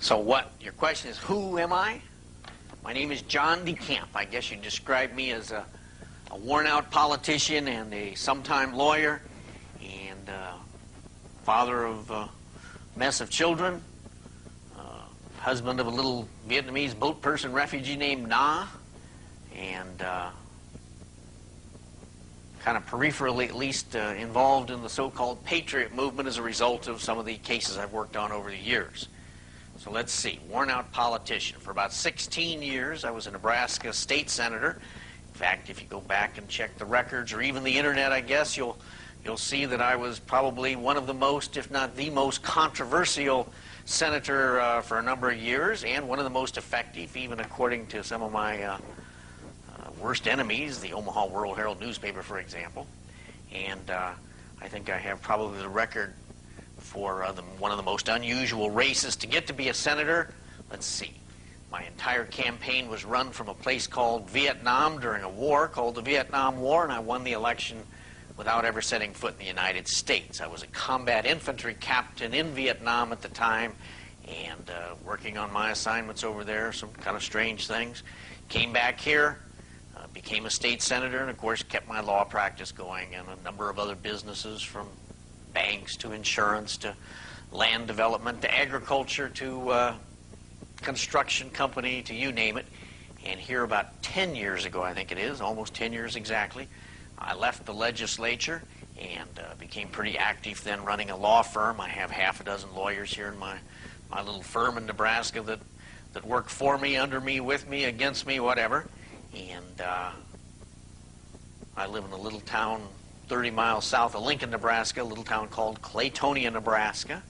So what? Your question is, who am I? My name is John DeCamp. I guess you'd describe me as a worn-out politician and a sometime lawyer and father of a mess of children, husband of a little Vietnamese boat person refugee named Na, and kind of peripherally at least involved in the so-called patriot movement as a result of some of the cases I've worked on over the years. So let's see, worn-out politician. For about 16 years, I was a Nebraska state senator. In fact, if you go back and check the records, or even the internet, I guess, you'll see that I was probably one of the most, if not the most controversial senator for a number of years, and one of the most effective, even according to some of my worst enemies, the Omaha World Herald newspaper, for example. And I think I have probably the record for one of the most unusual races to get to be a senator. Let's see. My entire campaign was run from a place called Vietnam during a war called the Vietnam War, and I won the election without ever setting foot in the United States. I was a combat infantry captain in Vietnam at the time, and working on my assignments over there, some kind of strange things. Came back here, became a state senator, and of course kept my law practice going and a number of other businesses, from banks to insurance to land development to agriculture to construction company to you name it. And here about 10 years ago, I think it is, almost 10 years exactly, I left the legislature and became pretty active then running a law firm. I have half a dozen lawyers here in my little firm in Nebraska that work for me, under me, with me, against me, whatever. And I live in a little town 30 miles south of Lincoln, Nebraska, a little town called Claytonia, Nebraska.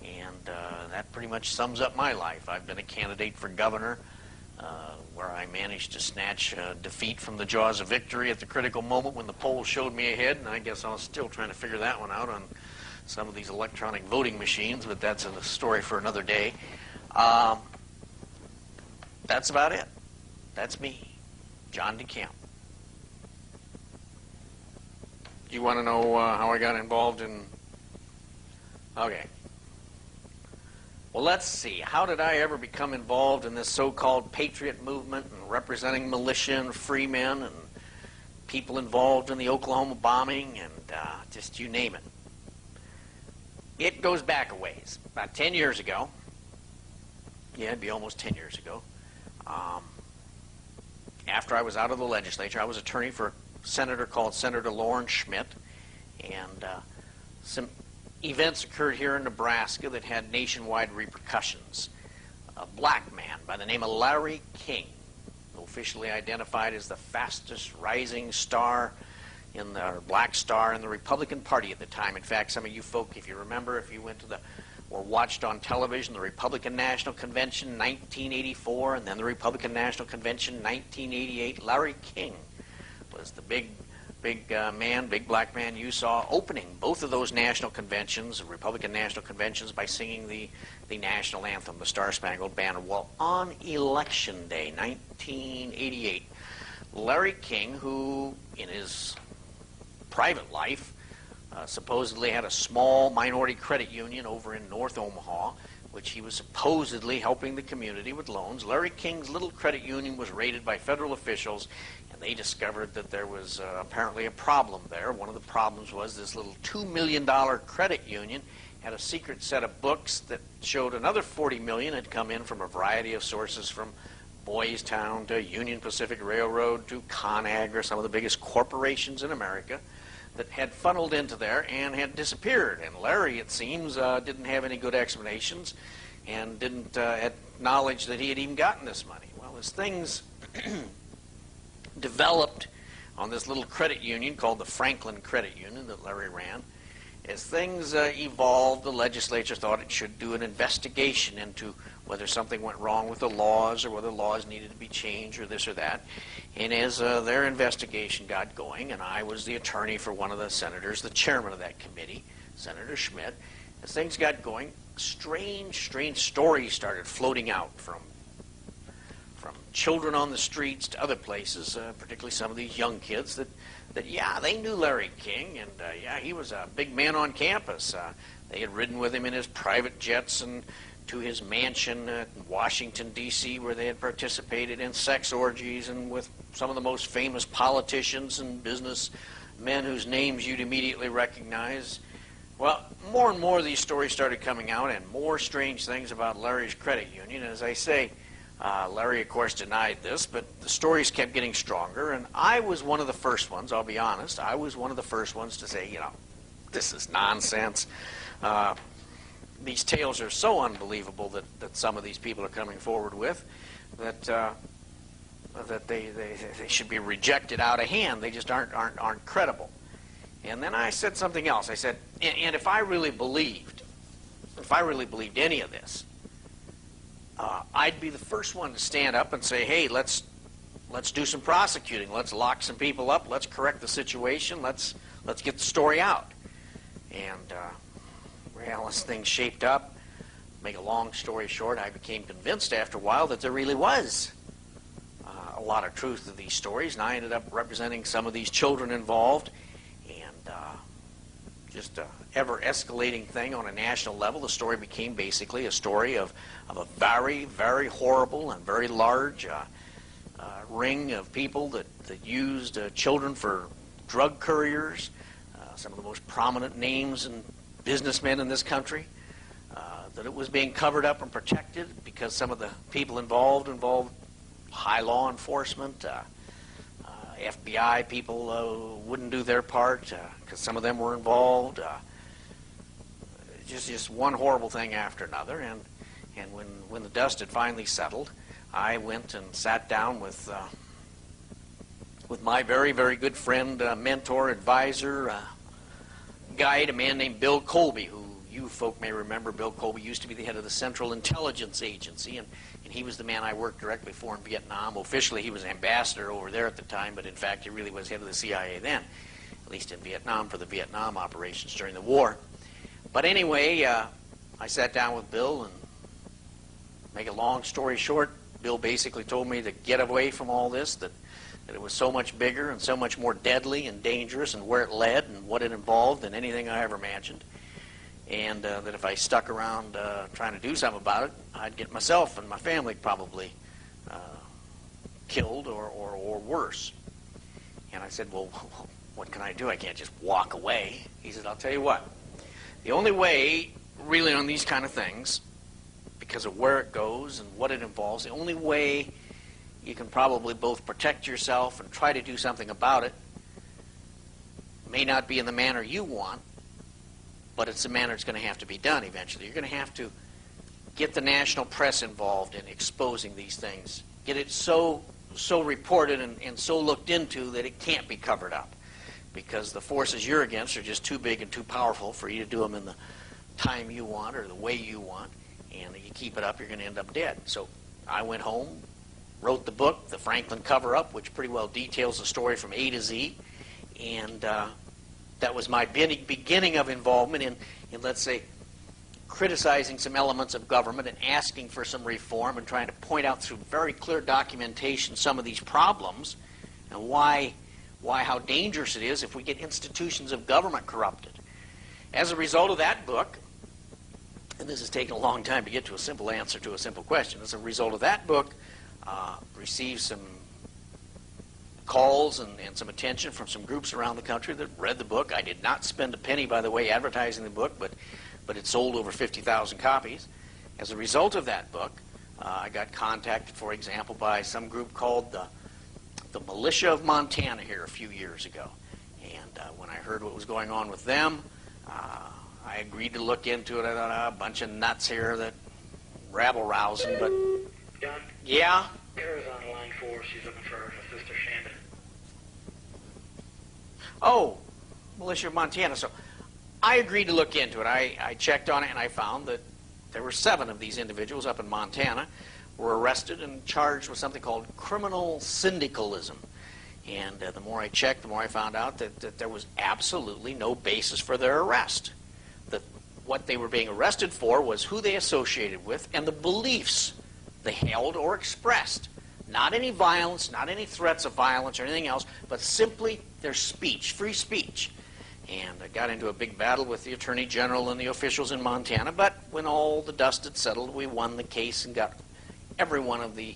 And that pretty much sums up my life. I've been a candidate for governor, where I managed to snatch defeat from the jaws of victory at the critical moment when the polls showed me ahead, and I guess I was still trying to figure that one out on some of these electronic voting machines, but that's a story for another day. That's about it. That's me, John DeCamp. You want to know how I got involved in... Okay. Well, let's see. How did I ever become involved in this so-called patriot movement and representing militia and free men and people involved in the Oklahoma bombing and just you name it? It goes back a ways. About 10 years ago, yeah, it'd be almost 10 years ago, after I was out of the legislature, I was attorney for a senator called Senator Loren Schmidt, and some events occurred here in Nebraska that had nationwide repercussions. A black man by the name of Larry King, officially identified as the fastest rising star or black star in the Republican Party at the time. In fact, some of you folk, if you remember, if you went to or watched on television the Republican National Convention 1984 and then the Republican National Convention 1988, Larry King was the big black man you saw opening both of those national conventions, Republican national conventions, by singing the national anthem, the Star-Spangled Banner. Well, on Election Day, 1988, Larry King, who in his private life supposedly had a small minority credit union over in North Omaha, which he was supposedly helping the community with loans. Larry King's little credit union was raided by federal officials, and they discovered that there was apparently a problem there. One of the problems was this little $2 million credit union had a secret set of books that showed another $40 million had come in from a variety of sources, from Boys Town to Union Pacific Railroad to ConAgra, some of the biggest corporations in America, that had funneled into there and had disappeared. And Larry, it seems, didn't have any good explanations and didn't acknowledge that he had even gotten this money. Well, as things developed on this little credit union called the Franklin Credit Union that Larry ran, as things evolved, the legislature thought it should do an investigation into whether something went wrong with the laws or whether laws needed to be changed or this or that. And as their investigation got going, and I was the attorney for one of the senators, the chairman of that committee, Senator Schmidt, as things got going, strange stories started floating out from children on the streets to other places, particularly some of these young kids, that yeah, they knew Larry King, and yeah, he was a big man on campus. They had ridden with him in his private jets and to his mansion in Washington, D.C., where they had participated in sex orgies and with some of the most famous politicians and businessmen whose names you'd immediately recognize. Well, more and more of these stories started coming out, and more strange things about Larry's credit union. As I say, Larry, of course, denied this, but the stories kept getting stronger, and I was one of the first ones, I'll be honest, I was one of the first ones to say, this is nonsense. These tales are so unbelievable that some of these people are coming forward with that they should be rejected out of hand. They just aren't credible. And then I said something else. I said, and if I really believed any of this, I'd be the first one to stand up and say, hey, let's do some prosecuting. Let's lock some people up. Let's correct the situation. Let's get the story out. And well, as things shaped up, make a long story short, I became convinced after a while that there really was a lot of truth to these stories, and I ended up representing some of these children involved, and just an ever-escalating thing on a national level. The story became basically a story of a very, very horrible and very large ring of people that used children for drug couriers, some of the most prominent names and businessmen in this country, that it was being covered up and protected because some of the people involved high law enforcement, FBI people wouldn't do their part because some of them were involved. Just one horrible thing after another, and when the dust had finally settled, I went and sat down with my very, very good friend, mentor, advisor, guide, a man named Bill Colby, who you folk may remember. Bill Colby used to be the head of the Central Intelligence Agency, and he was the man I worked directly for in Vietnam. Officially, he was ambassador over there at the time, but in fact, he really was head of the CIA then, at least in Vietnam, for the Vietnam operations during the war. But anyway, I sat down with Bill, and make a long story short, Bill basically told me to get away from all this, that it was so much bigger and so much more deadly and dangerous, and where it led and what it involved than anything I ever imagined. And that if I stuck around trying to do something about it, I'd get myself and my family probably killed or worse. And I said, well, what can I do? I can't just walk away. He said, I'll tell you what. The only way, really, on these kind of things, because of where it goes and what it involves, the only way you can probably both protect yourself and try to do something about it may not be in the manner you want, but it's the manner it's going to have to be done eventually. You're going to have to get the national press involved in exposing these things. Get it so reported and so looked into that it can't be covered up, because the forces you're against are just too big and too powerful for you to do them in the time you want or the way you want, and if you keep it up, you're going to end up dead. So I went home, wrote the book, The Franklin Cover-Up, which pretty well details the story from A to Z, and that was my beginning of involvement in, let's say, criticizing some elements of government and asking for some reform and trying to point out through very clear documentation some of these problems and how dangerous it is if we get institutions of government corrupted. As a result of that book, and this has taken a long time to get to a simple answer to a simple question, as a result of that book, received some calls and some attention from some groups around the country that read the book. I did not spend a penny, by the way, advertising the book, but it sold over 50,000 copies. As a result of that book, I got contacted, for example, by some group called the Militia of Montana here a few years ago. And when I heard what was going on with them, I agreed to look into it. I thought, a bunch of nuts here that rabble-rousing, but... John? Yeah? Kara's on the line for us. She's looking for her sister, Shannon. Oh, Militia of Montana. So I agreed to look into it. I checked on it, and I found that there were 7 of these individuals up in Montana were arrested and charged with something called criminal syndicalism. And the more I checked, the more I found out that there was absolutely no basis for their arrest. That what they were being arrested for was who they associated with and the beliefs they held or expressed. Not any violence, not any threats of violence or anything else, but simply their speech, free speech. And I got into a big battle with the Attorney General and the officials in Montana, but when all the dust had settled, we won the case and got every one of the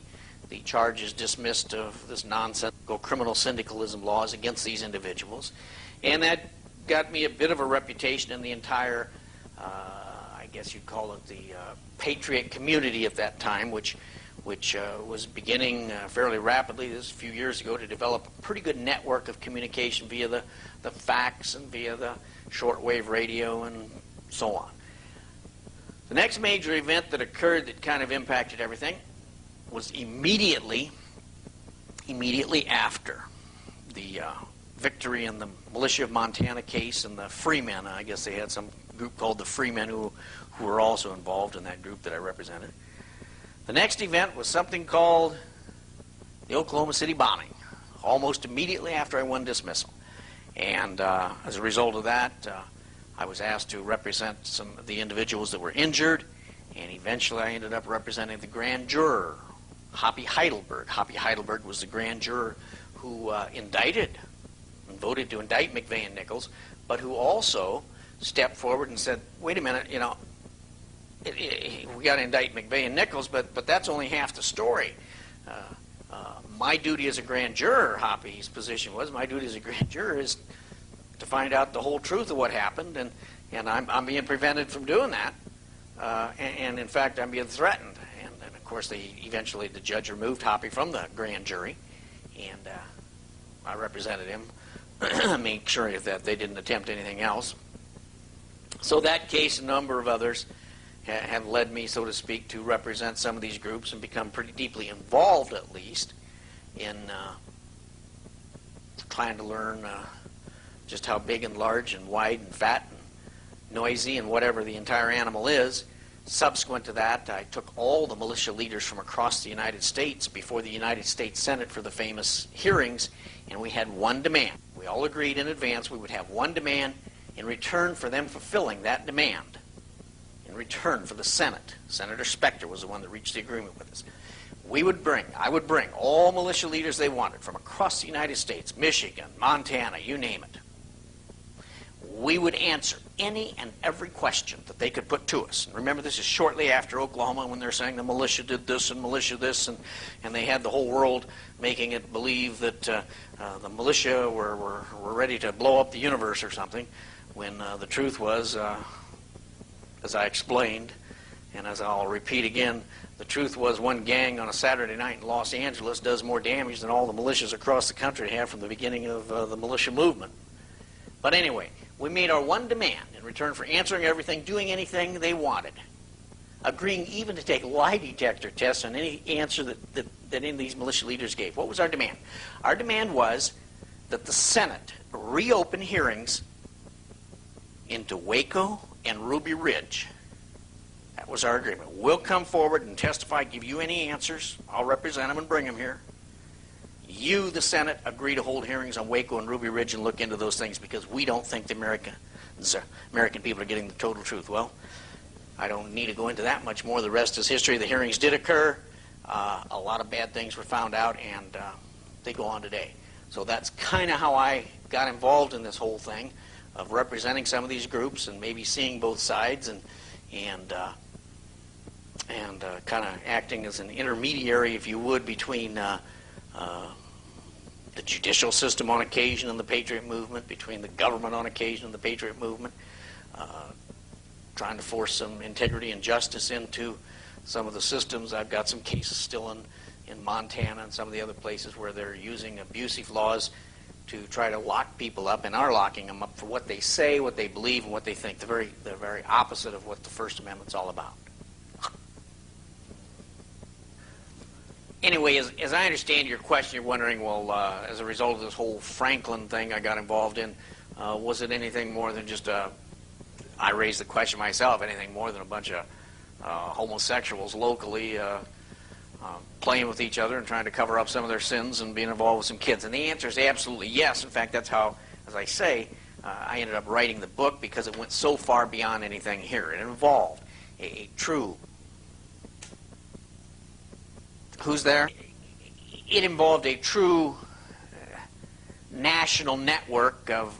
charges dismissed of this nonsensical criminal syndicalism laws against these individuals. And that got me a bit of a reputation in the entire, I guess you'd call it the patriot community at that time, which was beginning fairly rapidly, this a few years ago, to develop a pretty good network of communication via the fax and via the shortwave radio and so on. The next major event that occurred that kind of impacted everything was immediately after the victory in the Militia of Montana case and the Freemen. I guess they had some group called the Freemen who were also involved in that group that I represented. The next event was something called the Oklahoma City bombing, almost immediately after I won dismissal. And as a result of that, I was asked to represent some of the individuals that were injured, and eventually I ended up representing the grand juror, Hoppy Heidelberg. Hoppy Heidelberg was the grand juror who indicted and voted to indict McVeigh and Nichols, but who also stepped forward and said, wait a minute, you know, we got to indict McVeigh and Nichols, but that's only half the story. My duty as a grand juror, Hoppy's position was, my duty as a grand juror is to find out the whole truth of what happened, and I'm being prevented from doing that. And in fact, I'm being threatened. And of course, eventually the judge removed Hoppy from the grand jury, and I represented him, make sure that they didn't attempt anything else. So that case, a number of others, have led me, so to speak, to represent some of these groups and become pretty deeply involved, at least, in trying to learn just how big and large and wide and fat and noisy and whatever the entire animal is. Subsequent to that, I took all the militia leaders from across the United States before the United States Senate for the famous hearings, and we had one demand. We all agreed in advance we would have one demand in return for them fulfilling that demand. In return for the Senate, Senator Specter was the one that reached the agreement with us. I would bring all militia leaders they wanted from across the United States, Michigan, Montana, you name it. We would answer any and every question that they could put to us. And remember, this is shortly after Oklahoma, when they're saying the militia did this and militia this, and they had the whole world making it believe that the militia were ready to blow up the universe or something, when the truth was, as I explained, and as I'll repeat again, the truth was one gang on a Saturday night in Los Angeles does more damage than all the militias across the country have from the beginning of the militia movement. But anyway, we made our one demand in return for answering everything, doing anything they wanted, agreeing even to take lie detector tests on any answer that any of these militia leaders gave. What was our demand? Our demand was that the Senate reopen hearings into Waco and Ruby Ridge. That was our agreement. We'll come forward and testify, give you any answers. I'll represent them and bring them here. You, the Senate, agree to hold hearings on Waco and Ruby Ridge and look into those things, because we don't think the American people are getting the total truth. Well, I don't need to go into that much more. The rest is history. The hearings did occur. A lot of bad things were found out, and they go on today. So that's kind of how I got involved in this whole thing of representing some of these groups and maybe seeing both sides and kind of acting as an intermediary, if you would, between the judicial system on occasion and the Patriot movement, between the government on occasion and the Patriot movement, trying to force some integrity and justice into some of the systems. I've got some cases still in Montana and some of the other places where they're using abusive laws to try to lock people up, and are locking them up for what they say, what they believe, and what they think. The very opposite of what the First Amendment's all about. Anyway, as I understand your question, you're wondering, well, as a result of this whole Franklin thing I got involved in, was it anything more than just I raised the question myself, anything more than a bunch of homosexuals locally playing with each other and trying to cover up some of their sins and being involved with some kids? And the answer is absolutely yes. In fact, that's how, as I say, I ended up writing the book, because it went so far beyond anything here. It involved a true... Who's there? It involved a true national network of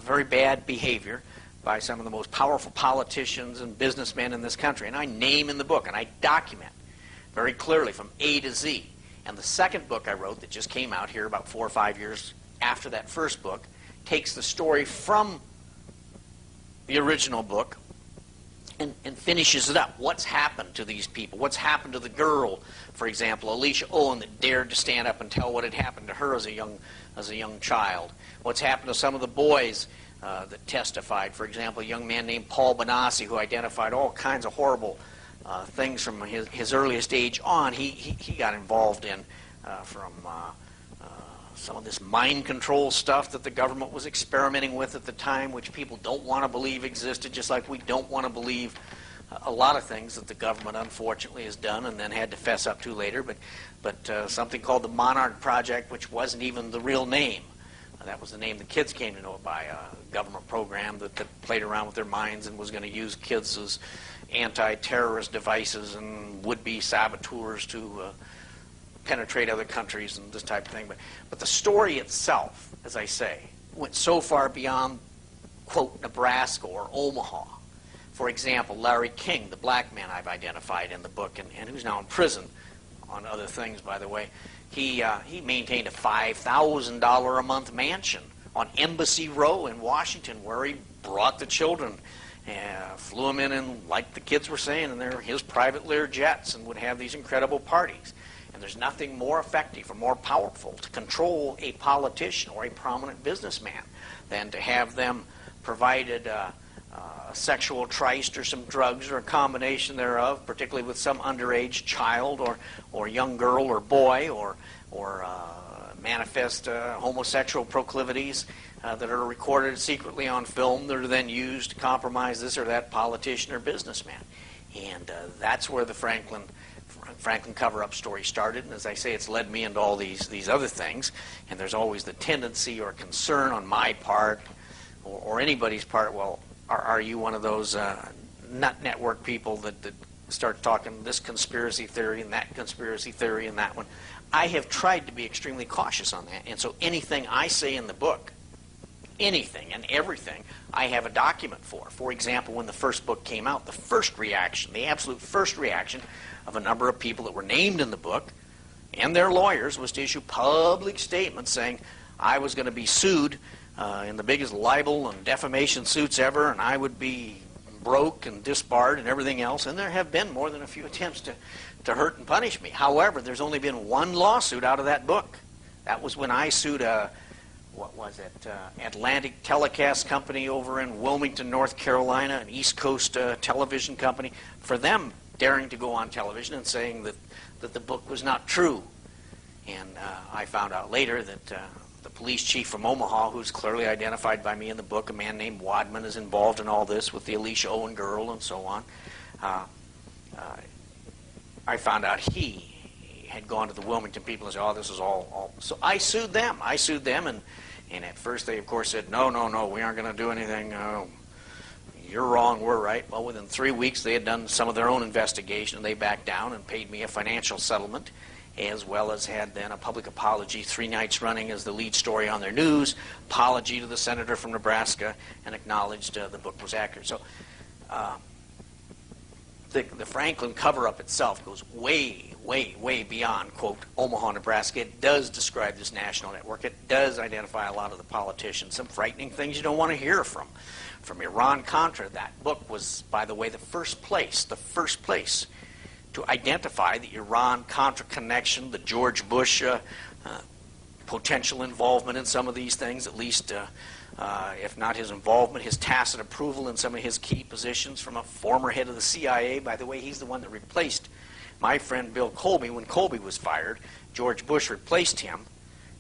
very bad behavior by some of the most powerful politicians and businessmen in this country. And I name in the book, and I document very clearly from A to Z. And the second book I wrote that just came out here about 4 or 5 years after that first book takes the story from the original book and finishes it up. What's happened to these people? What's happened to the girl, for example, Alicia Owen, that dared to stand up and tell what had happened to her as a young child? What's happened to some of the boys that testified? For example, a young man named Paul Benassi, who identified all kinds of horrible things from his earliest age on. He got involved in from some of this mind control stuff that the government was experimenting with at the time, which people don't want to believe existed, just like we don't want to believe a lot of things that the government unfortunately has done and then had to fess up to later. But something called the Monarch Project, which wasn't even the real name. That was the name the kids came to know it by, a government program that played around with their minds and was going to use kids as anti-terrorist devices and would-be saboteurs to penetrate other countries and this type of thing. But the story itself, as I say, went so far beyond, quote, Nebraska or Omaha. For example, Larry King, the black man I've identified in the book and who's now in prison on other things, by the way, he maintained a $5,000 a month mansion on Embassy Row in Washington where he brought the children, flew them in, like the kids were saying, and they're his private Lear jets and would have these incredible parties. And there's nothing more effective or more powerful to control a politician or a prominent businessman than to have them provided a sexual tryst or some drugs or a combination thereof, particularly with some underage child or young girl or boy or manifest homosexual proclivities that are recorded secretly on film that are then used to compromise this or that politician or businessman. And that's where the Franklin cover-up story started, and as I say, it's led me into all these other things, and there's always the tendency or concern on my part or anybody's part, well, are you one of those nut network people that start talking this conspiracy theory and that conspiracy theory and that one? I have tried to be extremely cautious on that, and so anything I say in the book, anything and everything, I have a document for. For example, when the first book came out, the first reaction, the absolute first reaction of a number of people that were named in the book and their lawyers was to issue public statements saying I was going to be sued in the biggest libel and defamation suits ever, and I would be broke and disbarred and everything else. And there have been more than a few attempts to hurt and punish me. However, there's only been one lawsuit out of that book. That was when I sued Atlantic Telecast Company over in Wilmington, North Carolina, an East Coast television company, for them daring to go on television and saying that the book was not true. And I found out later that the police chief from Omaha, who's clearly identified by me in the book, a man named Wadman, is involved in all this with the Alicia Owen girl and so on. I found out he had gone to the Wilmington people and said, oh, this is all. So I sued them. And at first they, of course, said, no, we aren't going to do anything. You're wrong, we're right. Well, within 3 weeks they had done some of their own investigation, and they backed down and paid me a financial settlement, as well as had then a public apology 3 nights running as the lead story on their news, apology to the senator from Nebraska, and acknowledged the book was accurate. So the Franklin cover-up itself goes way, way, way beyond, quote, Omaha, Nebraska. It does describe this national network. It does identify a lot of the politicians, some frightening things you don't want to hear from Iran-Contra. That book was, by the way, the first place to identify the Iran-Contra connection, the George Bush potential involvement in some of these things, at least if not his involvement, his tacit approval in some of his key positions from a former head of the CIA. By the way, he's the one that replaced my friend Bill Colby. When Colby was fired, George Bush replaced him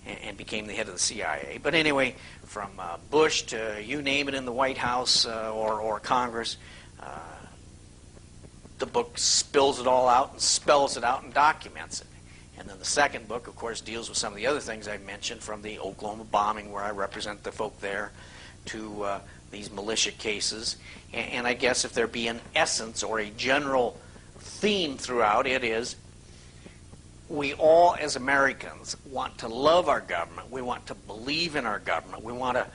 and became the head of the CIA. But anyway, from Bush to you name it in the White House or Congress, the book spills it all out and spells it out and documents it. And then the second book, of course, deals with some of the other things I've mentioned, from the Oklahoma bombing, where I represent the folk there, to these militia cases. And I guess if there be an essence or a general theme throughout, it is we all, as Americans, want to love our government. We want to believe in our government. We want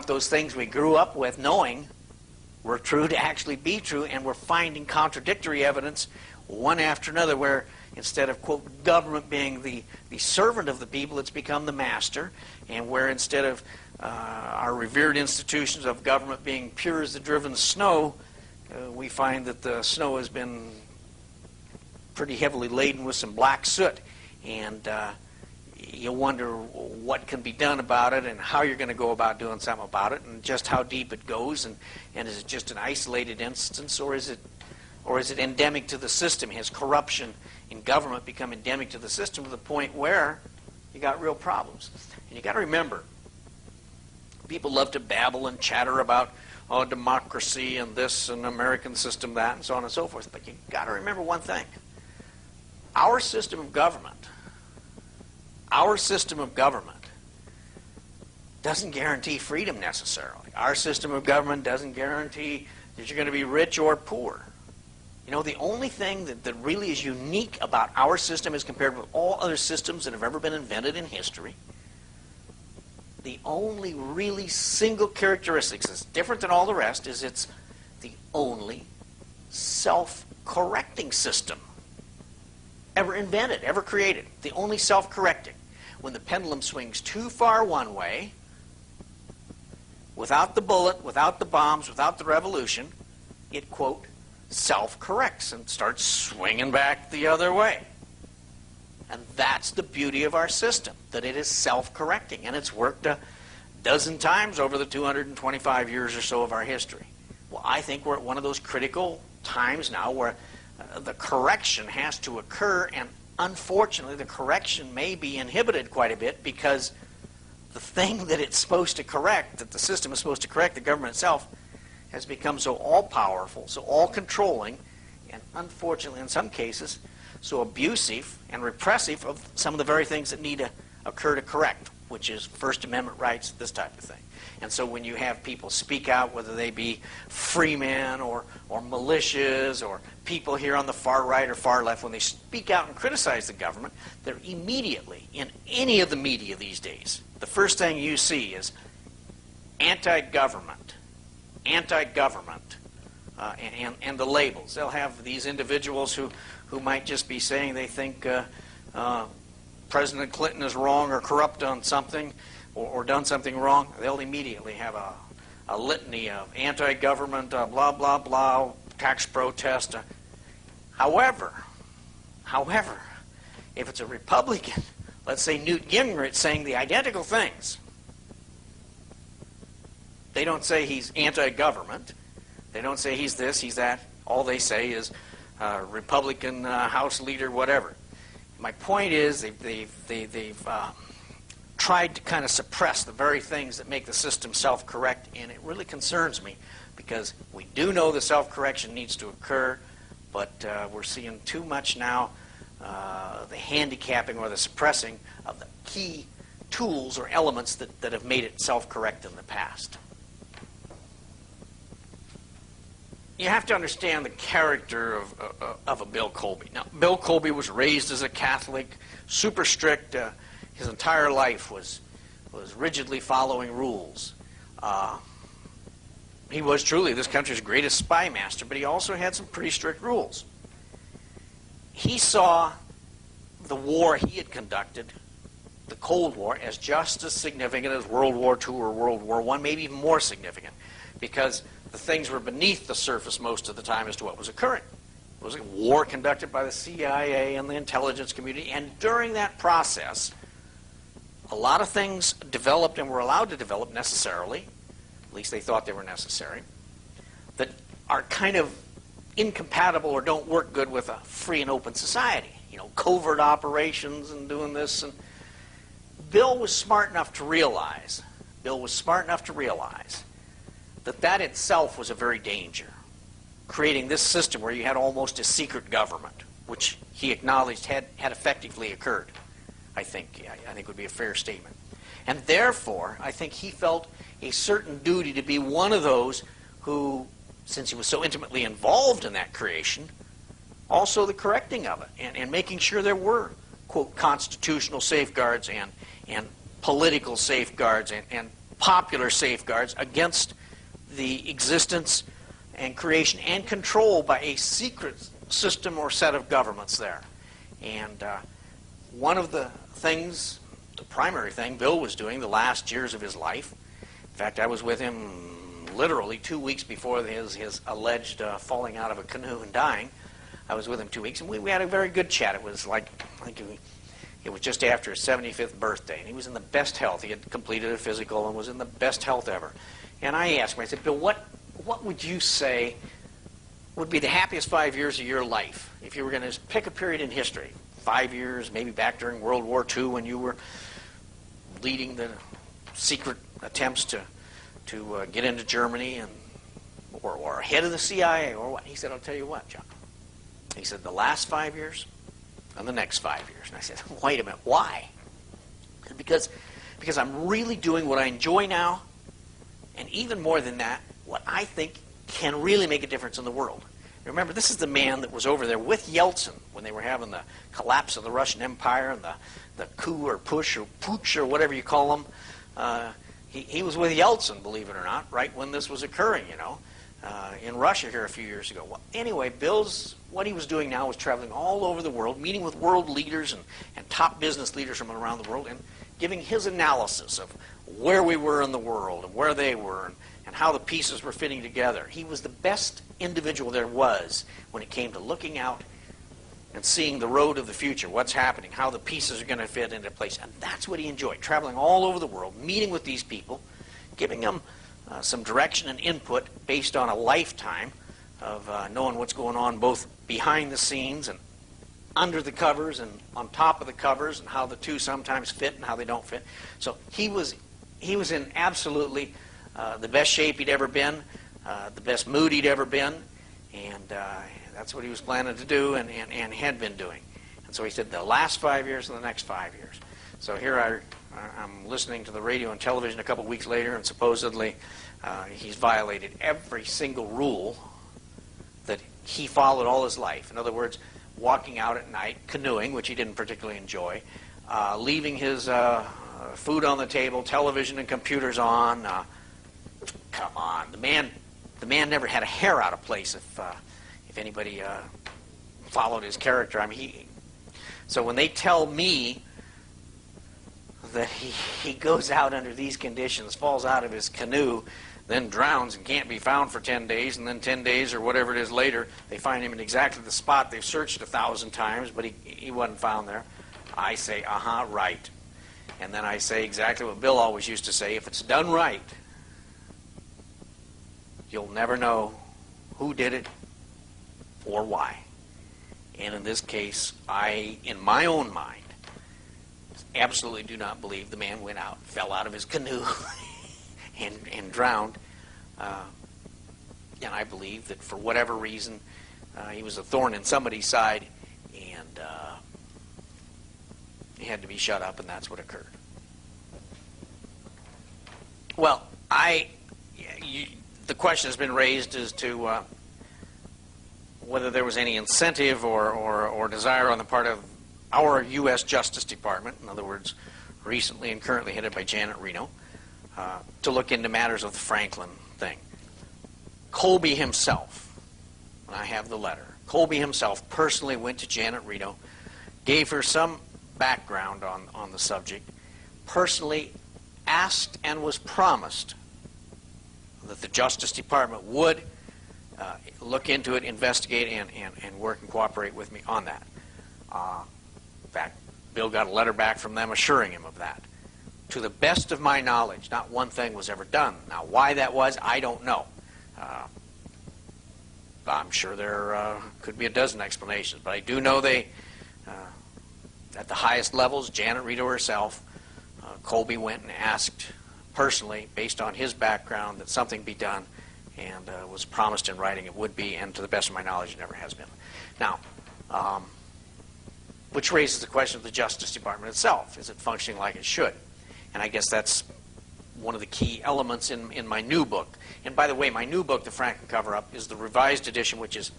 those things we grew up with knowing were true to actually be true, and we're finding contradictory evidence one after another where instead of, quote, government being the servant of the people, it's become the master, and where instead of our revered institutions of government being pure as the driven snow, we find that the snow has been pretty heavily laden with some black soot, and you wonder what can be done about it and how you're going to go about doing something about it and just how deep it goes, and is it just an isolated instance, or is it endemic to the system? Has corruption in government become endemic to the system to the point where you got real problems? And you got to remember, people love to babble and chatter about democracy and this and American system that and so on and so forth, but you got to remember one thing. Our system of government doesn't guarantee freedom necessarily. Our system of government doesn't guarantee that you're going to be rich or poor. You know, the only thing that really is unique about our system as compared with all other systems that have ever been invented in history, the only really single characteristic that's different than all the rest is it's the only self-correcting system ever invented, ever created. The only self-correcting. When the pendulum swings too far one way, without the bullet, without the bombs, without the revolution, it, quote, self-corrects and starts swinging back the other way. And that's the beauty of our system, that it is self-correcting, and it's worked a dozen times over the 225 years or so of our history. Well, I think we're at one of those critical times now where the correction has to occur, and unfortunately the correction may be inhibited quite a bit because the thing that it's supposed to correct, that the system is supposed to correct, the government itself, has become so all-powerful, so all-controlling, and unfortunately in some cases so abusive and repressive of some of the very things that need to occur to correct, which is First Amendment rights, this type of thing. And so when you have people speak out, whether they be free men or militias or people here on the far right or far left, when they speak out and criticize the government, they're immediately, in any of the media these days, the first thing you see is anti-government, anti-government, and the labels. They'll have these individuals who might just be saying they think President Clinton is wrong or corrupt on something or done something wrong. They'll immediately have a litany of anti-government, blah, blah, blah, tax protest. However, if it's a Republican, let's say Newt Gingrich, saying the identical things, they don't say he's anti-government. They don't say he's this, he's that. All they say is Republican House leader, whatever. My point is they've tried to kind of suppress the very things that make the system self-correct, and it really concerns me because we do know the self-correction needs to occur, but we're seeing too much now the handicapping or the suppressing of the key tools or elements that have made it self-correct in the past. You have to understand the character of a Bill Colby. Now, Bill Colby was raised as a Catholic, super strict. His entire life was rigidly following rules. He was truly this country's greatest spy master, but he also had some pretty strict rules. He saw the war he had conducted, the Cold War, as just as significant as World War II or World War I, maybe even more significant, because the things were beneath the surface most of the time as to what was occurring. It was a war conducted by the CIA and the intelligence community, and during that process, a lot of things developed and were allowed to develop necessarily, at least they thought they were necessary, that are kind of incompatible or don't work good with a free and open society. You know, covert operations and doing this. And Bill was smart enough to realize that itself was a very danger, creating this system where you had almost a secret government, which he acknowledged had effectively occurred. I think would be a fair statement. And therefore, I think he felt a certain duty to be one of those who, since he was so intimately involved in that creation, also the correcting of it, and making sure there were, quote, constitutional safeguards and political safeguards and popular safeguards against the existence and creation and control by a secret system or set of governments there. And one of the things, the primary thing Bill was doing the last years of his life, in fact, I was with him literally 2 weeks before his alleged falling out of a canoe and dying. I was with him 2 weeks, and we had a very good chat. It was like, it was just after his 75th birthday, and he was in the best health. He had completed a physical and was in the best health ever. And I asked him, I said, Bill, what would you say would be the happiest 5 years of your life if you were going to pick a period in history? 5 years, maybe back during World War II when you were leading the secret attempts to get into Germany, or head of the CIA, or what? He said, I'll tell you what, John. He said, the last 5 years and the next 5 years. And I said, wait a minute, why? Because I'm really doing what I enjoy now, and even more than that, what I think can really make a difference in the world. Remember, this is the man that was over there with Yeltsin when they were having the collapse of the Russian Empire and the coup or push or putsch or whatever you call them. He was with Yeltsin, believe it or not, right when this was occurring, in Russia here a few years ago. Well, anyway, what he was doing now was traveling all over the world, meeting with world leaders and top business leaders from around the world, and giving his analysis of where we were in the world and where they were and how the pieces were fitting together. He was the best individual there was when it came to looking out and seeing the road of the future, what's happening, how the pieces are going to fit into place. And that's what he enjoyed, traveling all over the world, meeting with these people, giving them some direction and input based on a lifetime of knowing what's going on both behind the scenes and under the covers and on top of the covers, and how the two sometimes fit and how they don't fit. So he was in absolutely the best shape he'd ever been, the best mood he'd ever been, and that's what he was planning to do and had been doing. And so he said the last 5 years and the next 5 years. So here I'm listening to the radio and television a couple weeks later, and supposedly he's violated every single rule that he followed all his life. In other words, walking out at night, canoeing, which he didn't particularly enjoy, leaving his food on the table, television and computers on. Come on, the man never had a hair out of place if anybody followed his character. I mean, so when they tell me that he goes out under these conditions, falls out of his canoe, then drowns and can't be found for 10 days, and then 10 days or whatever it is later, they find him in exactly the spot they've searched 1,000 times, but he wasn't found there. I say, right. And then I say exactly what Bill always used to say, if it's done right, you'll never know who did it or why. And in this case, I, in my own mind, absolutely do not believe the man went out, fell out of his canoe, and drowned. And I believe that for whatever reason, he was a thorn in somebody's side, and he had to be shut up, and that's what occurred. Well, the question has been raised as to whether there was any incentive or desire on the part of our U.S. Justice Department, in other words, recently and currently headed by Janet Reno, to look into matters of the Franklin thing. Colby himself, and I have the letter, Colby himself personally went to Janet Reno, gave her some background on the subject, personally asked and was promised that the Justice Department would look into it, investigate, and work and cooperate with me on that. In fact, Bill got a letter back from them assuring him of that. To the best of my knowledge, not one thing was ever done. Now, why that was, I don't know. I'm sure there could be a dozen explanations, but I do know they, at the highest levels, Janet Reno herself, Colby went and asked personally, based on his background, that something be done, and was promised in writing it would be, and to the best of my knowledge, it never has been. Now, which raises the question of the Justice Department itself. Is it functioning like it should? And I guess that's one of the key elements in my new book. And by the way, my new book, The Franklin Cover-Up, is the revised edition, which is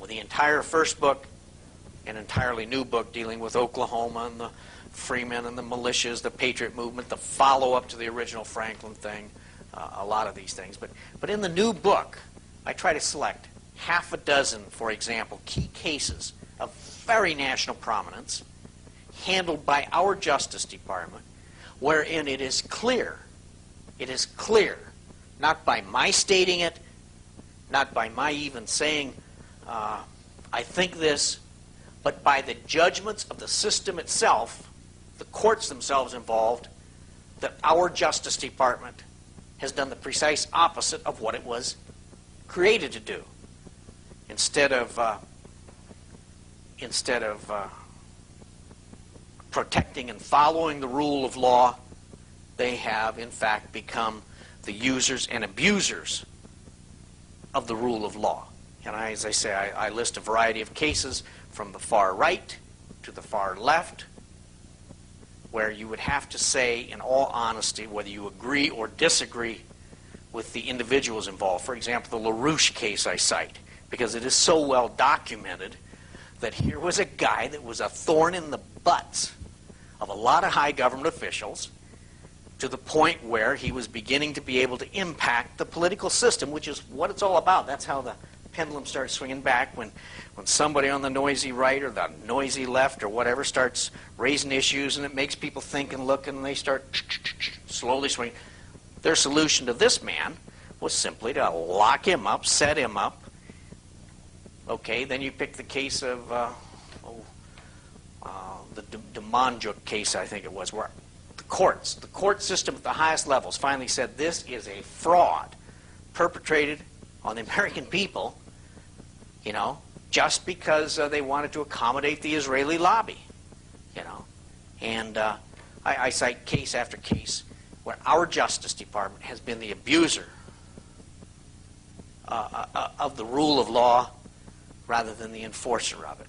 with the entire first book, an entirely new book dealing with Oklahoma and the Freemen and the militias, the Patriot movement, the follow-up to the original Franklin thing, a lot of these things. But in the new book, I try to select half a dozen, for example, key cases of very national prominence handled by our Justice Department, wherein it is clear, not by my stating it, not by my even saying, I think this, but by the judgments of the system itself, the courts themselves involved, that our Justice Department has done the precise opposite of what it was created to do. Instead of protecting and following the rule of law, they have in fact become the users and abusers of the rule of law. And as I say, I list a variety of cases from the far right to the far left, where you would have to say, in all honesty, whether you agree or disagree with the individuals involved. For example, the LaRouche case I cite, because it is so well documented that here was a guy that was a thorn in the butts of a lot of high government officials, to the point where he was beginning to be able to impact the political system, which is what it's all about. That's how the pendulum starts swinging back, when somebody on the noisy right or the noisy left or whatever starts raising issues, and it makes people think and look, and they start slowly swinging. Their solution to this man was simply to lock him up, set him up. Okay, then you pick the case of the DeMonjuk case, I think it was, where the court system at the highest levels finally said this is a fraud perpetrated on the American people, you know, just because they wanted to accommodate the Israeli lobby, you know. And I cite case after case where our Justice Department has been the abuser of the rule of law rather than the enforcer of it.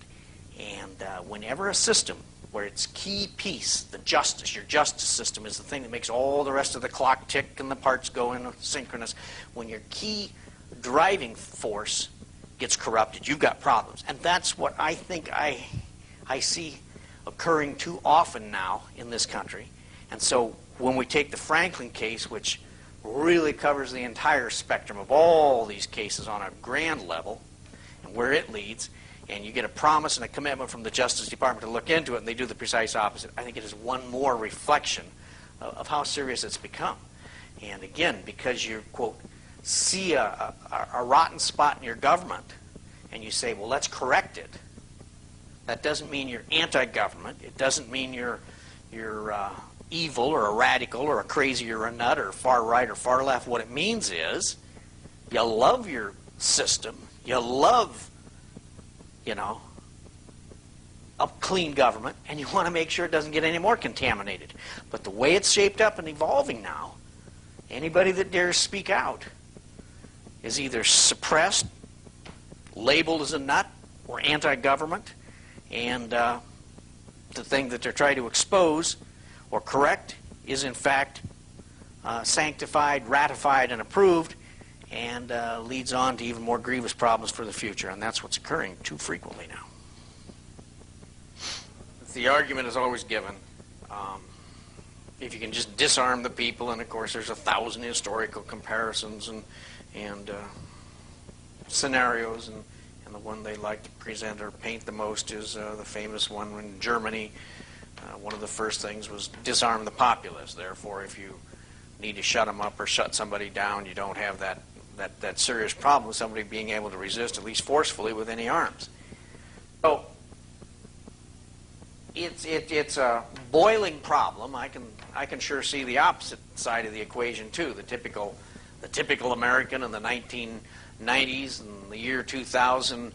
And whenever a system where its key piece, the justice, your justice system, is the thing that makes all the rest of the clock tick and the parts go in synchronous, when your key driving force gets corrupted, you've got problems. And that's what I think I see occurring too often now in this country. And so when we take the Franklin case, which really covers the entire spectrum of all these cases on a grand level, and where it leads, and you get a promise and a commitment from the Justice Department to look into it, and they do the precise opposite, I think it is one more reflection of how serious it's become. And again, because you, quote, see a rotten spot in your government, and you say, well, let's correct it. That doesn't mean you're anti-government. It doesn't mean you're evil or a radical or a crazy or a nut or far right or far left. What it means is you love your system. You love, you know, a clean government, and you want to make sure it doesn't get any more contaminated. But the way it's shaped up and evolving now, anybody that dares speak out is either suppressed, labeled as a nut, or anti-government, and the thing that they're trying to expose or correct is in fact sanctified, ratified, and approved, and leads on to even more grievous problems for the future. And that's what's occurring too frequently now. The argument is always given, if you can just disarm the people, and of course there's 1,000 historical comparisons and scenarios, and the one they like to present or paint the most is the famous one when Germany, one of the first things was disarm the populace. Therefore, if you need to shut them up or shut somebody down, you don't have that serious problem with somebody being able to resist, at least forcefully, with any arms. So it's a boiling problem. I can sure see the opposite side of the equation too. The typical American in the 1990s and the year 2000,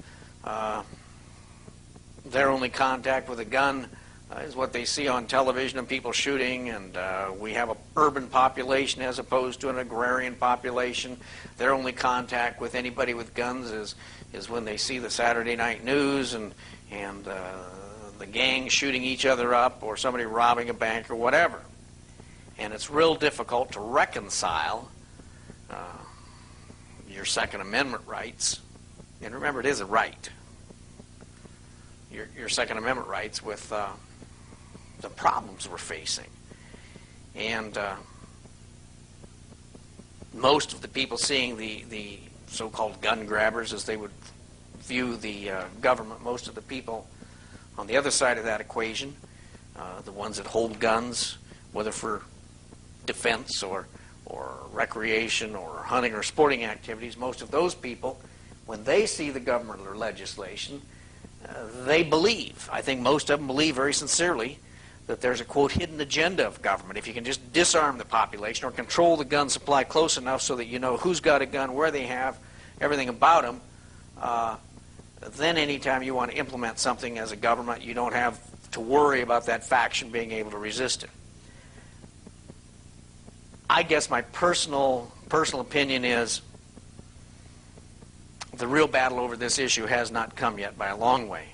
their only contact with a gun is what they see on television and people shooting, and we have an urban population as opposed to an agrarian population. Their only contact with anybody with guns is when they see the Saturday night news and the gang shooting each other up or somebody robbing a bank or whatever. And it's real difficult to reconcile your Second Amendment rights. And remember, it is a right. your Second Amendment rights with the problems we're facing. And most of the people seeing the so-called gun grabbers, as they would view the government, most of the people on the other side of that equation, the ones that hold guns, whether for defense or recreation or hunting or sporting activities, most of those people, when they see the government or legislation, they believe, I think most of them believe very sincerely, that there's a, quote, hidden agenda of government. If you can just disarm the population or control the gun supply close enough so that you know who's got a gun, where they have, everything about them, then anytime you want to implement something as a government, you don't have to worry about that faction being able to resist it. I guess my personal opinion is the real battle over this issue has not come yet by a long way.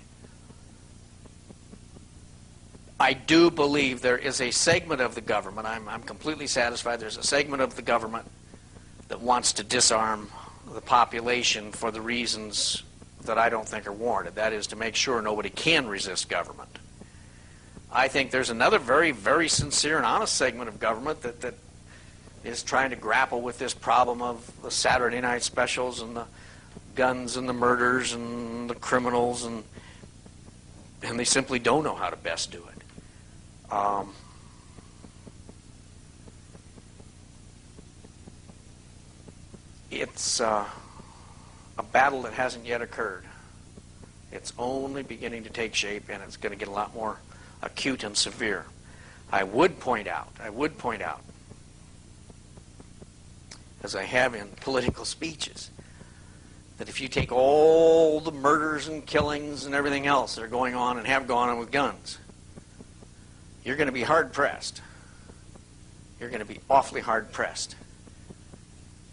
I do believe there is a segment of the government, I'm completely satisfied, there's a segment of the government that wants to disarm the population for the reasons that I don't think are warranted. That is to make sure nobody can resist government. I think there's another very, very sincere and honest segment of government that is trying to grapple with this problem of the Saturday night specials and the guns and the murders and the criminals, and they simply don't know how to best do it. It's a battle that hasn't yet occurred. It's only beginning to take shape, and it's going to get a lot more acute and severe. I would point out, as I have in political speeches, that if you take all the murders and killings and everything else that are going on and have gone on with guns, you're going to be hard-pressed. You're going to be awfully hard-pressed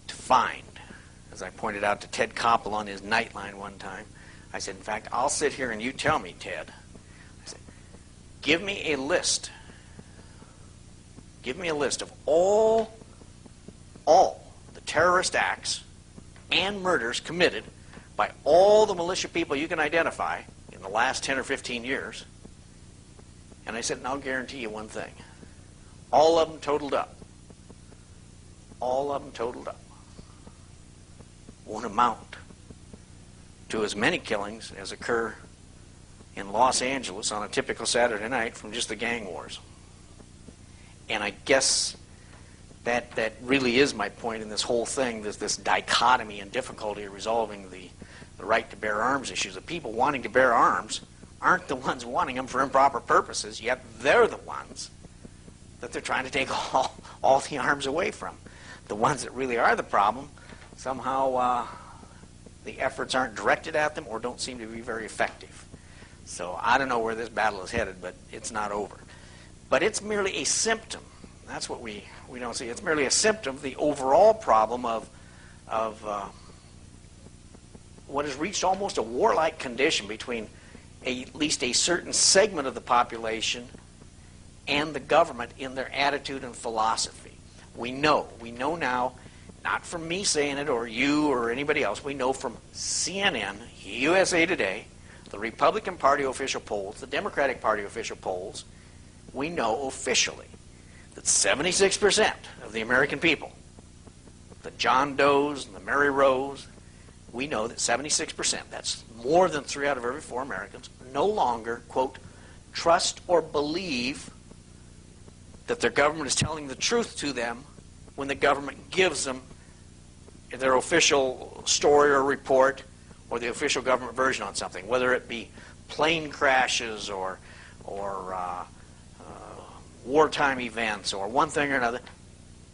to find, as I pointed out to Ted Koppel on his Nightline one time, I said, in fact, I'll sit here and you tell me, Ted, I said, give me a list. Give me a list of all the terrorist acts and murders committed by all the militia people you can identify in the last 10 or 15 years. And I said, and I'll guarantee you one thing. All of them totaled up. All of them totaled up. Won't amount to as many killings as occur in Los Angeles on a typical Saturday night from just the gang wars. And I guess that really is my point in this whole thing, this dichotomy and difficulty of resolving the right to bear arms issues. The people wanting to bear arms aren't the ones wanting them for improper purposes, yet they're the ones that they're trying to take all the arms away from. The ones that really are the problem, somehow the efforts aren't directed at them or don't seem to be very effective. So I don't know where this battle is headed, but it's not over. But it's merely a symptom. That's what we don't see. It's merely a symptom of the overall problem of what has reached almost a warlike condition between at least a certain segment of the population and the government in their attitude and philosophy. We know now, not from me saying it or you or anybody else, we know from CNN, USA Today, the Republican Party official polls, the Democratic Party official polls, we know officially that 76% of the American people, the John Does and the Mary Rose, we know that 76%, that's more than 3 out of every 4 Americans, no longer, quote, trust or believe that their government is telling the truth to them when the government gives them their official story or report or the official government version on something, whether it be plane crashes or wartime events or one thing or another.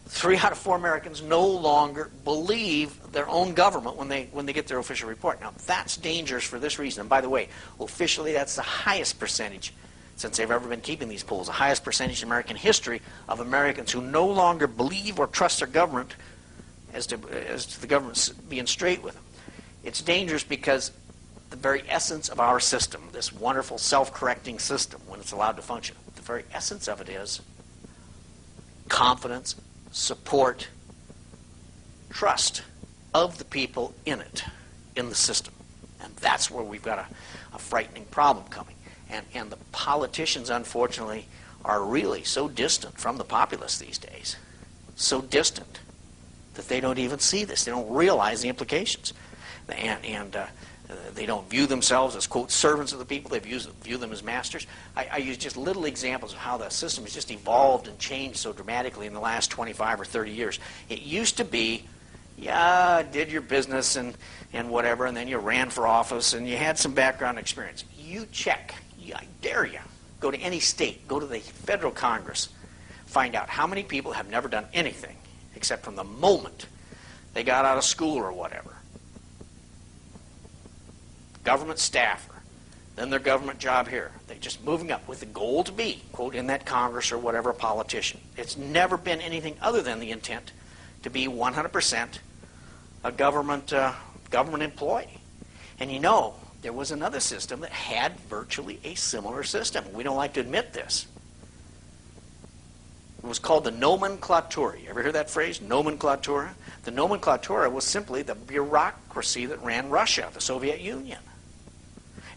3 out of 4 Americans no longer believe their own government when they get their official report. Now, that's dangerous for this reason. And by the way, officially, that's the highest percentage since they've ever been keeping these polls, the highest percentage in American history of Americans who no longer believe or trust their government as to the government being straight with them. It's dangerous because the very essence of our system, this wonderful self-correcting system, when it's allowed to function, the very essence of it is confidence, support, trust of the people in it, in the system. And that's where we've got frightening problem coming. And the politicians, unfortunately, are really so distant from the populace these days, so distant that they don't even see this. They don't realize the implications. And they don't view themselves as, quote, servants of the people. They view them as masters. I use just little examples of how the system has just evolved and changed so dramatically in the last 25 or 30 years. It used to be, yeah, did your business and whatever, and then you ran for office and you had some background experience. You check. I dare you. Go to any state. Go to the federal Congress. Find out how many people have never done anything except from the moment they got out of school or whatever. Government staffer, then their government job here. They're just moving up with the goal to be, quote, in that Congress or whatever, politician. It's never been anything other than the intent to be 100% a government employee. And you know, there was another system that had virtually a similar system. We don't like to admit this. It was called the nomenclatura. You ever hear that phrase, nomenclatura? The nomenclatura was simply the bureaucracy that ran Russia, the Soviet Union.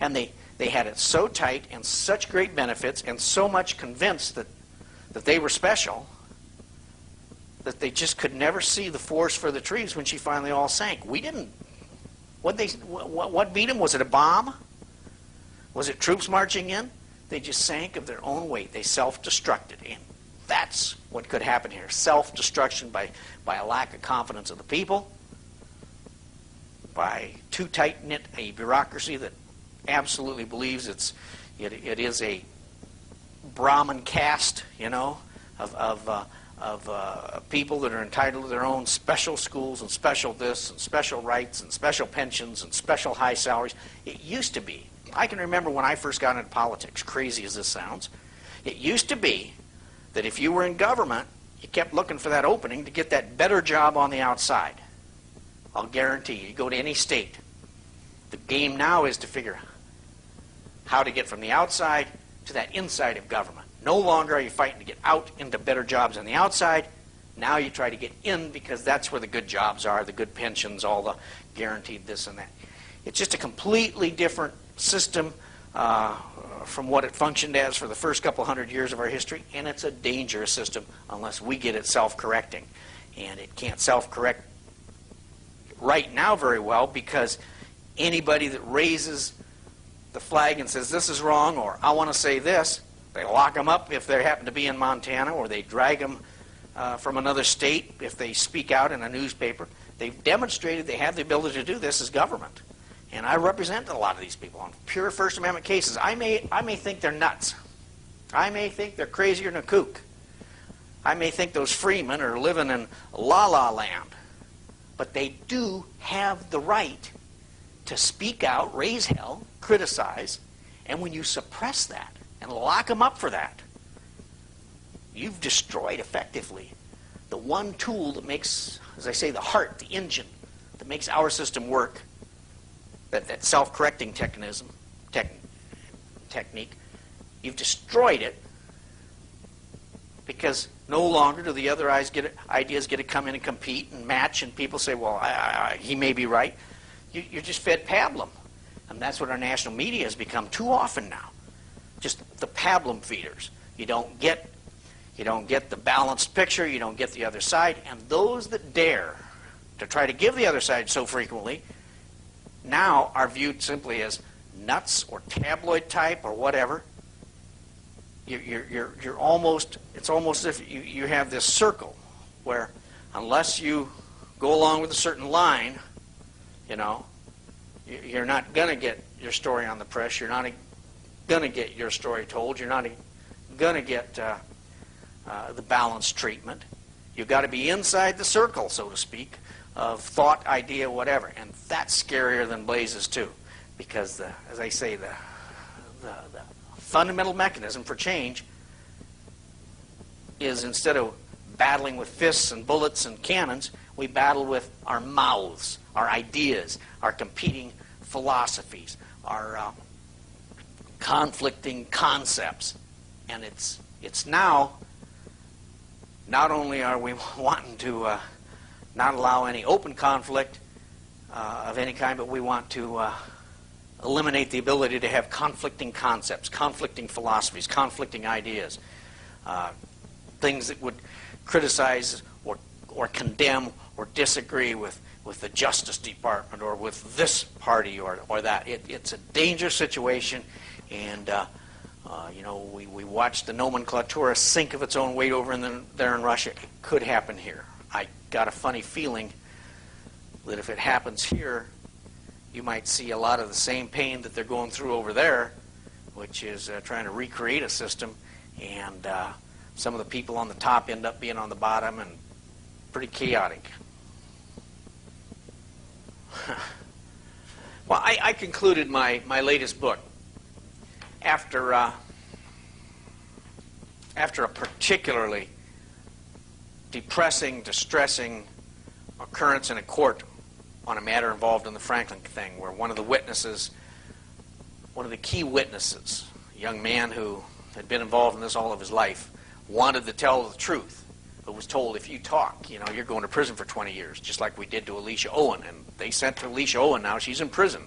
And they had it so tight and such great benefits and so much convinced that they were special that they just could never see the forest for the trees when she finally all sank. We didn't. What beat them? Was it a bomb? Was it troops marching in? They just sank of their own weight. They self-destructed. And that's what could happen here. Self-destruction by a lack of confidence of the people, by too tight-knit a bureaucracy that absolutely believes it is a Brahmin caste, you know, of people that are entitled to their own special schools and special this and special rights and special pensions and special high salaries. It used to be. I can remember when I first got into politics, crazy as this sounds, it used to be that if you were in government, you kept looking for that opening to get that better job on the outside. I'll guarantee you go to any state. The game now is to figure how to get from the outside to that inside of government. No longer are you fighting to get out into better jobs on the outside. Now you try to get in because that's where the good jobs are, the good pensions, all the guaranteed this and that. It's just a completely different system from what it functioned as for the first couple hundred years of our history, and it's a dangerous system unless we get it self-correcting. And it can't self-correct right now very well because anybody that raises the flag and says this is wrong or I want to say this, they lock them up if they happen to be in Montana, or they drag them from another state if they speak out in a newspaper. They've demonstrated they have the ability to do this as government. And I represent a lot of these people on pure First Amendment cases. I may think they're nuts. I may think they're crazier than a kook. I may think those freemen are living in la-la land. But they do have the right to speak out, raise hell, criticize, and when you suppress that and lock them up for that, you've destroyed effectively the one tool that makes, as I say, the heart, the engine that makes our system work, that self-correcting technique. You've destroyed it because no longer do the other ideas get to come in and compete and match, and people say, well, he may be right. You're just fed pablum. And that's what our national media has become too often now. Just the pablum feeders. You don't get the balanced picture, you don't get the other side, and those that dare to try to give the other side so frequently now are viewed simply as nuts or tabloid type or whatever. You're almost, it's almost as if you have this circle where unless you go along with a certain line, you know, you're not going to get your story on the press, you're not going to get your story told, you're not going to get the balanced treatment. You've got to be inside the circle, so to speak, of thought, idea, whatever. And that's scarier than blazes too, because as I say, the fundamental mechanism for change is, instead of battling with fists and bullets and cannons, we battle with our mouths, our ideas, our competing philosophies, our conflicting concepts. And it's now, not only are we wanting to not allow any open conflict of any kind, but we want to eliminate the ability to have conflicting concepts, conflicting philosophies, conflicting ideas, things that would criticize or condemn or disagree with the Justice Department or with this party or that. It's a dangerous situation, and you know, we watched the nomenclatura sink of its own weight over there in Russia. It could happen here. I got a funny feeling that if it happens here, you might see a lot of the same pain that they're going through over there, which is trying to recreate a system, and some of the people on the top end up being on the bottom, and pretty chaotic. Well, I concluded my latest book after a particularly depressing, distressing occurrence in a court on a matter involved in the Franklin thing, where one of the key witnesses, a young man who had been involved in this all of his life, wanted to tell the truth, but was told, if you talk, you know, you're going to prison for 20 years, just like we did to Alicia Owen. And they sent to Alicia Owen now. She's in prison,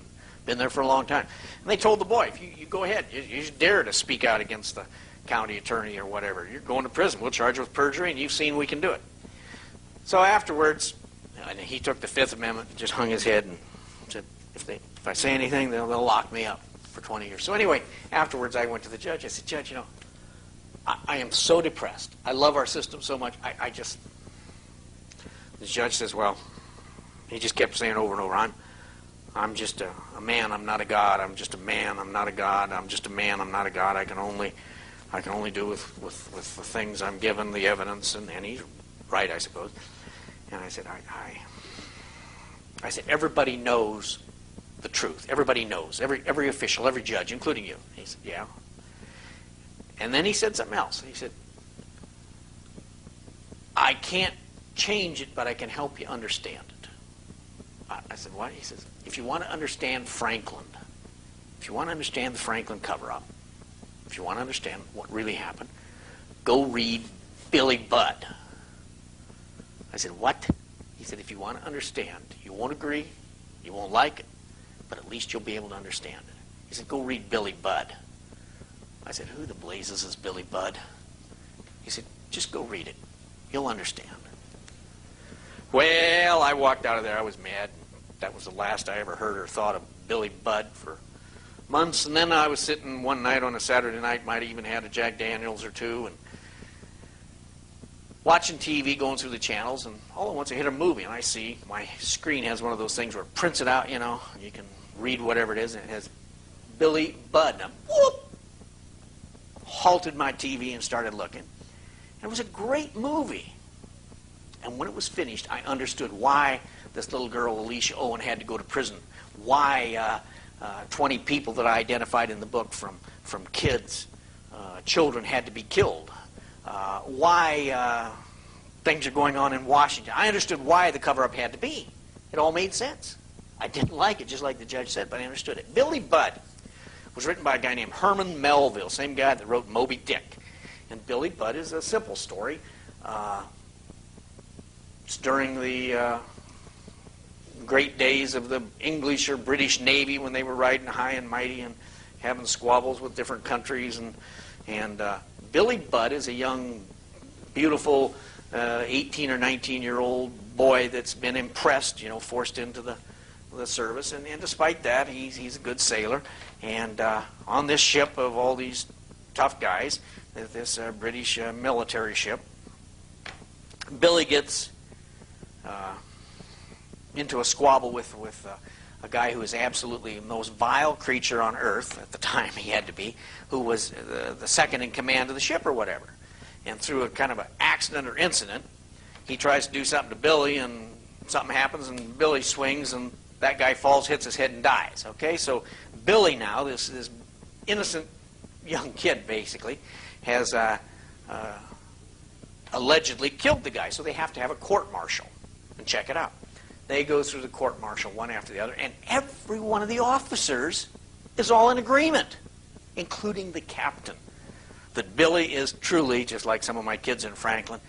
been there for a long time. And they told the boy, if you go ahead, you dare to speak out against the county attorney or whatever, you're going to prison. We'll charge you with perjury, and you've seen we can do it. So afterwards, he took the Fifth Amendment and just hung his head and said, if I say anything, they'll lock me up for 20 years. So anyway, afterwards I went to the judge. I said, Judge, you know, I am so depressed. I love our system so much. The judge says, well, he just kept saying over and over, I'm just a man, I'm not a god. I'm just a man, I'm not a god. I'm just a man, I'm not a god. I can only do with the things I'm given, the evidence, and he's right, I suppose. And I said, I said, everybody knows the truth. Everybody knows. Every official, every judge, including you. He said, yeah. And then he said something else. He said, I can't change it, but I can help you understand it. I said, what? He says, if you want to understand Franklin, if you want to understand the Franklin cover-up, if you want to understand what really happened, go read Billy Budd. I said, what? He said, if you want to understand, you won't agree, you won't like it, but at least you'll be able to understand it. He said, go read Billy Budd. I said, who the blazes is Billy Budd? He said, just go read it. You'll understand. Well, I walked out of there. I was mad. That was the last I ever heard or thought of Billy Budd for months. And then I was sitting one night on a Saturday night, might have even had a Jack Daniels or two, and watching TV, going through the channels, and all at once I hit a movie, and I see my screen has one of those things where it prints it out, you know, and you can read whatever it is, and it has Billy Budd. And whoop! Halted my TV and started looking. And it was a great movie. And when it was finished, I understood why this little girl, Alicia Owen, had to go to prison. Why 20 people that I identified in the book from kids, children, had to be killed. Why things are going on in Washington. I understood why the cover-up had to be. It all made sense. I didn't like it, just like the judge said, but I understood it. Billy Budd was written by a guy named Herman Melville, same guy that wrote Moby Dick. And Billy Budd is a simple story. It's during the great days of the English or British Navy when they were riding high and mighty and having squabbles with different countries. And Billy Budd is a young, beautiful 18 or 19-year-old boy that's been impressed, you know, forced into the service. And despite that, he's a good sailor. And on this ship of all these tough guys, this British military ship, Billy gets into a squabble with a guy who was absolutely the most vile creature on earth at the time, he had to be, who was the second in command of the ship or whatever. And through a kind of an accident or incident, he tries to do something to Billy, and something happens, and Billy swings, and that guy falls, hits his head, and dies. Okay, so Billy now, this innocent young kid, basically, has allegedly killed the guy. So they have to have a court-martial and check it out. They go through the court-martial one after the other, and every one of the officers is all in agreement, including the captain, that Billy is truly, just like some of my kids in Franklin,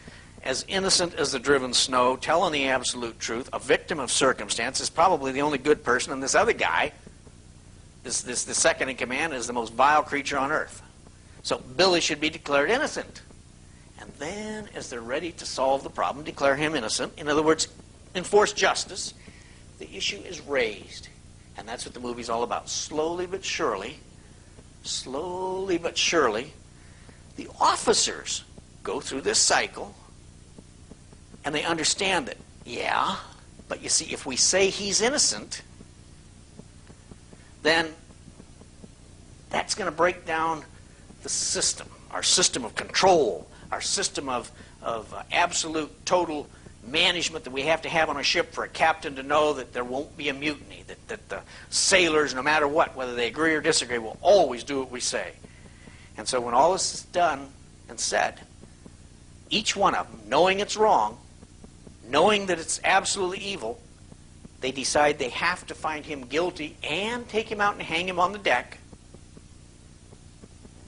as innocent as the driven snow, telling the absolute truth, a victim of circumstance, is probably the only good person, and this other guy the second in command is the most vile creature on earth. So Billy should be declared innocent. And then, as they're ready to solve the problem, declare him innocent, in other words, enforce justice, the issue is raised. And that's what the movie's all about. Slowly but surely, the officers go through this cycle, and they understand that, yeah, but you see, if we say he's innocent, then that's going to break down the system, our system of control, our system of absolute, total management that we have to have on a ship for a captain to know that there won't be a mutiny, that the sailors, no matter what, whether they agree or disagree, will always do what we say. And so when all this is done and said, each one of them, knowing it's wrong, knowing that it's absolutely evil, they decide they have to find him guilty and take him out and hang him on the deck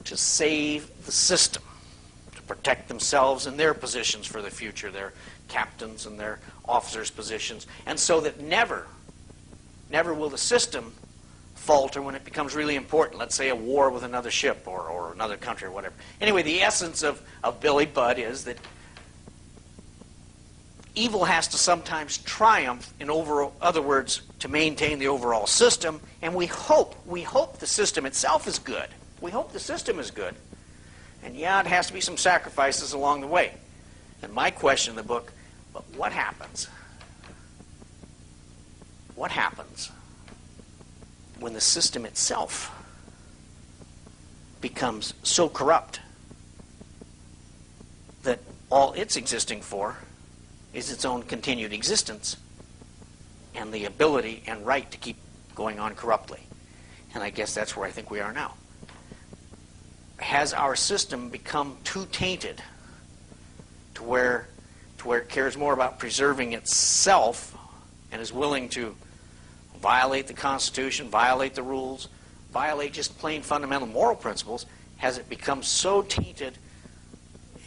to save the system, to protect themselves and their positions for the future, their captains and their officers' positions, and so that never will the system falter when it becomes really important. Let's say a war with another ship or another country or whatever. Anyway, the essence of Billy Budd is that evil has to sometimes triumph, in other words, to maintain the overall system, and we hope the system itself is good. We hope the system is good. And yeah, it has to be some sacrifices along the way. And my question in the book, but what happens? What happens when the system itself becomes so corrupt that all it's existing for is its own continued existence and the ability and right to keep going on corruptly? And I guess that's where I think we are now. Has our system become too tainted to where it cares more about preserving itself and is willing to violate the Constitution, violate the rules, violate just plain fundamental moral principles? Has it become so tainted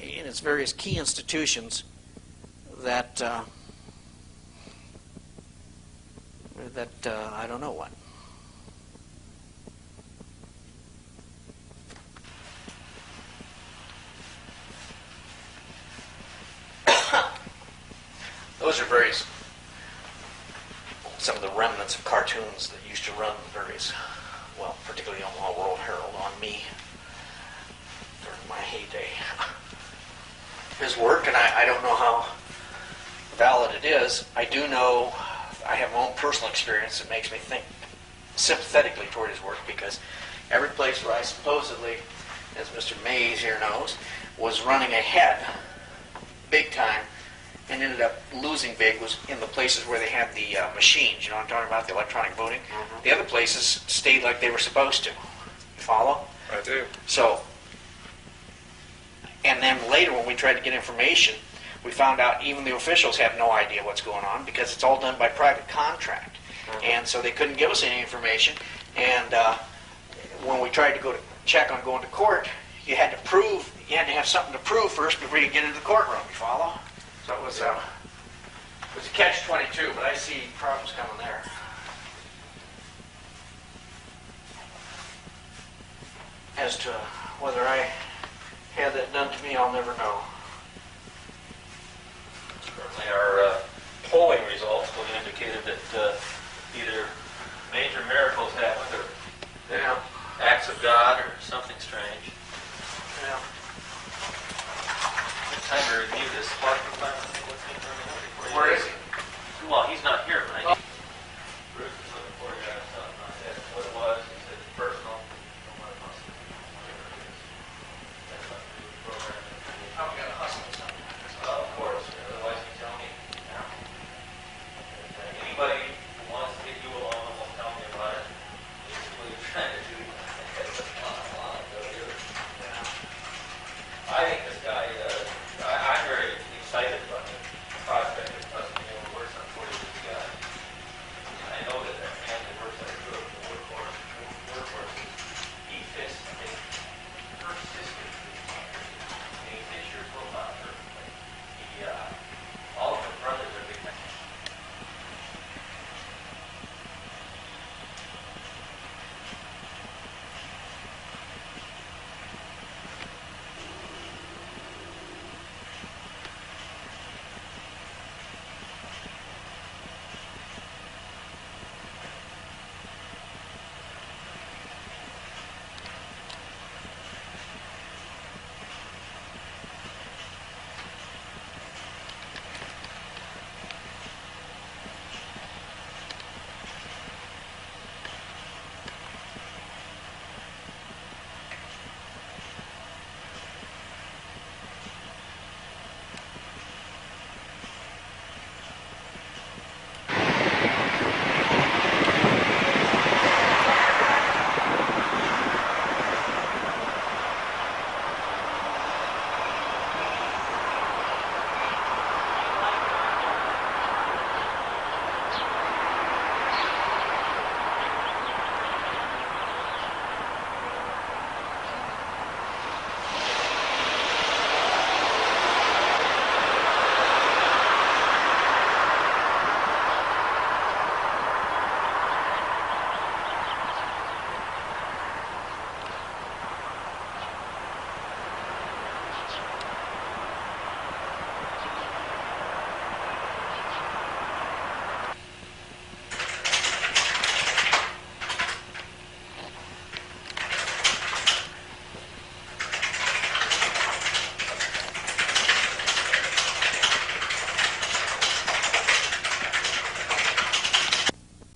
in its various key institutions that I don't know what? Those are some of the remnants of cartoons that used to run particularly Omaha World Herald on me during my heyday. His work, and I don't know how valid it is. I do know, I have my own personal experience that makes me think sympathetically toward his work, because every place where I supposedly, as Mr. Mays here knows, was running ahead big time and ended up losing big was in the places where they had the machines. You know what I'm talking about, the electronic voting? Mm-hmm. The other places stayed like they were supposed to. You follow? I do. So, and then later when we tried to get information, we found out even the officials have no idea what's going on because it's all done by private contract. Mm-hmm. And so they couldn't give us any information. And when we tried to go to check on going to court, you had to have something to prove first before you could get into the courtroom. You follow? So it was a catch-22, but I see problems coming there. As to whether I had that done to me, I'll never know. Certainly our polling results would have indicated that